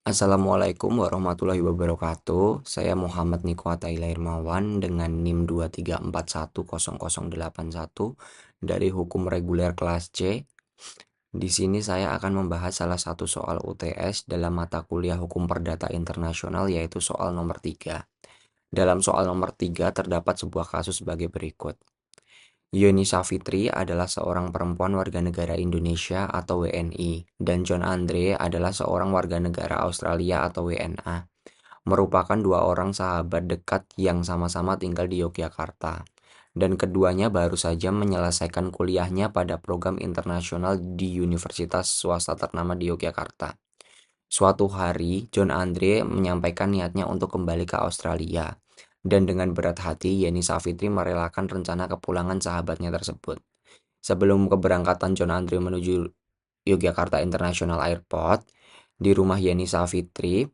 Assalamualaikum warahmatullahi wabarakatuh. Saya Muhammad Niko Ataila Irmawan dengan NIM 234100081 dari Hukum Reguler kelas C. Di sini saya akan membahas salah satu soal UTS dalam mata kuliah Hukum Perdata Internasional, yaitu soal nomor 3. Dalam soal nomor 3 terdapat sebuah kasus sebagai berikut. Yoni Savitri adalah seorang perempuan warga negara Indonesia atau WNI, dan John Andre adalah seorang warga negara Australia atau WNA, merupakan dua orang sahabat dekat yang sama-sama tinggal di Yogyakarta, dan keduanya baru saja menyelesaikan kuliahnya pada program internasional di universitas swasta ternama di Yogyakarta. Suatu hari, John Andre menyampaikan niatnya untuk kembali ke Australia, dan dengan berat hati, Yeni Savitri merelakan rencana kepulangan sahabatnya tersebut. Sebelum keberangkatan John Andre menuju Yogyakarta International Airport, di rumah Yeni Savitri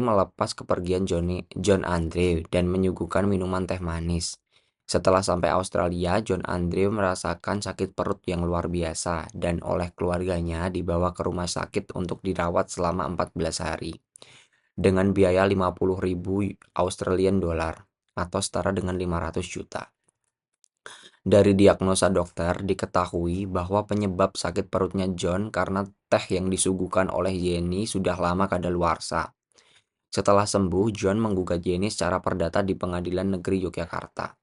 melepas kepergian John Andre dan menyuguhkan minuman teh manis. Setelah sampai Australia, John Andre merasakan sakit perut yang luar biasa dan oleh keluarganya dibawa ke rumah sakit untuk dirawat selama 14 hari dengan biaya 50.000 Australian dollar atau setara dengan 500 juta. Dari diagnosa dokter diketahui bahwa penyebab sakit perutnya John karena teh yang disuguhkan oleh Yeni sudah lama kadaluarsa. Setelah sembuh, John menggugat Yeni secara perdata di Pengadilan Negeri Yogyakarta.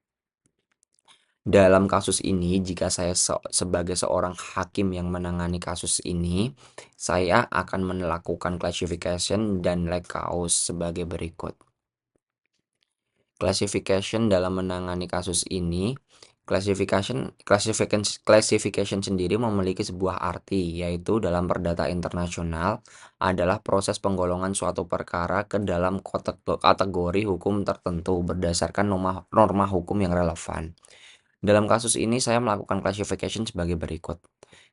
Dalam kasus ini, jika saya sebagai seorang hakim yang menangani kasus ini, saya akan melakukan classification dan leg cause sebagai berikut. Classification dalam menangani kasus ini, classification sendiri memiliki sebuah arti, yaitu dalam perdata internasional adalah proses penggolongan suatu perkara ke dalam kategori hukum tertentu berdasarkan norma hukum yang relevan. Dalam kasus ini saya melakukan classification sebagai berikut.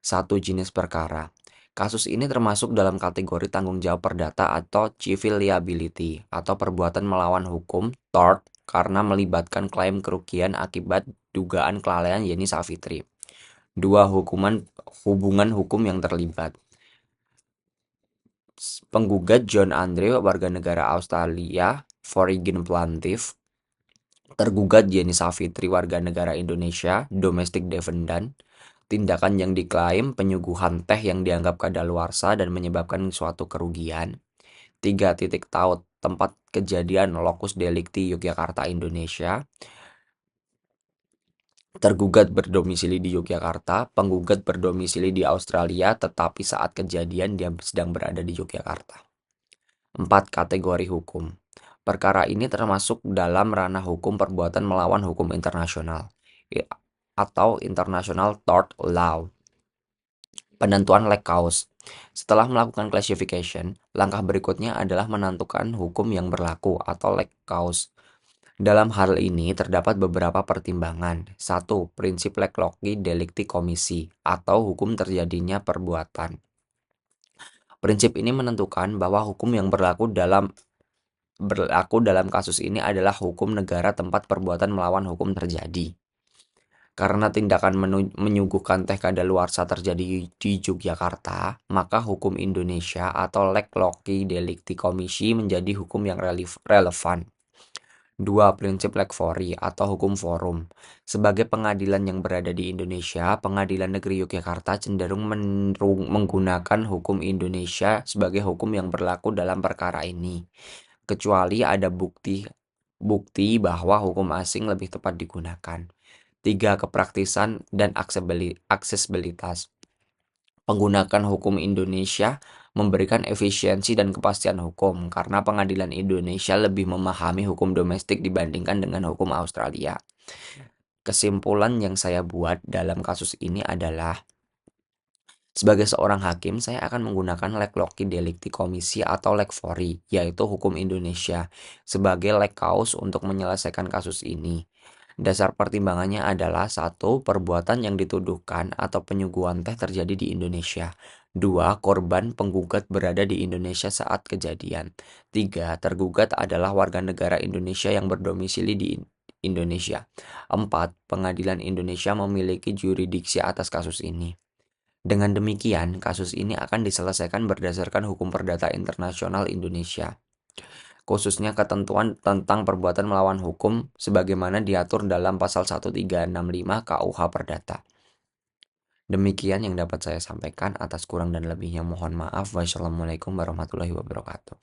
1. Jenis perkara. Kasus ini termasuk dalam kategori tanggung jawab perdata atau civil liability atau perbuatan melawan hukum tort karena melibatkan klaim kerugian akibat dugaan kelalaian Yeni Savitri. 2. Hubungan hukum yang terlibat. Penggugat John Andre, warga negara Australia, foreign plaintiff. Tergugat Yeni Savitri, warga negara Indonesia, domestic defendant. Tindakan yang diklaim penyuguhan teh yang dianggap kadaluarsa dan menyebabkan suatu kerugian. 3. Titik taut tempat kejadian locus delicti Yogyakarta, Indonesia. Tergugat berdomisili di Yogyakarta, penggugat berdomisili di Australia, tetapi saat kejadian dia sedang berada di Yogyakarta. 4. Kategori hukum. Perkara ini termasuk dalam ranah hukum perbuatan melawan hukum internasional atau International Tort Law. Penentuan leg cause. Setelah melakukan classification, langkah berikutnya adalah menentukan hukum yang berlaku atau leg cause. Dalam hal ini terdapat beberapa pertimbangan. 1. Prinsip leg loci delicti commissi atau hukum terjadinya perbuatan. Prinsip ini menentukan bahwa hukum yang berlaku dalam kasus ini adalah hukum negara tempat perbuatan melawan hukum terjadi. Karena tindakan menyuguhkan teh kadaluarsa terjadi di Yogyakarta, maka hukum Indonesia atau leg loci delicti commissi menjadi hukum yang relevan. 2. Prinsip leg fori atau hukum forum. Sebagai pengadilan yang berada di Indonesia, Pengadilan Negeri Yogyakarta cenderung menggunakan hukum Indonesia sebagai hukum yang berlaku dalam perkara ini, kecuali ada bukti bahwa hukum asing lebih tepat digunakan. 3. Kepraktisan dan aksesibilitas. Penggunaan hukum Indonesia memberikan efisiensi dan kepastian hukum karena pengadilan Indonesia lebih memahami hukum domestik dibandingkan dengan hukum Australia. Kesimpulan yang saya buat dalam kasus ini adalah, sebagai seorang hakim, saya akan menggunakan leg loci delicti commissi atau leg fori, yaitu hukum Indonesia, sebagai leg cause untuk menyelesaikan kasus ini. Dasar pertimbangannya adalah 1. Perbuatan yang dituduhkan atau penyuguhan teh terjadi di Indonesia. 2. Korban penggugat berada di Indonesia saat kejadian. 3. Tergugat adalah warga negara Indonesia yang berdomisili di Indonesia. 4. Pengadilan Indonesia memiliki jurisdiksi atas kasus ini. Dengan demikian, kasus ini akan diselesaikan berdasarkan hukum perdata internasional Indonesia, khususnya ketentuan tentang perbuatan melawan hukum sebagaimana diatur dalam pasal 1365 KUH Perdata. Demikian yang dapat saya sampaikan, atas kurang dan lebihnya mohon maaf. Wassalamualaikum warahmatullahi wabarakatuh.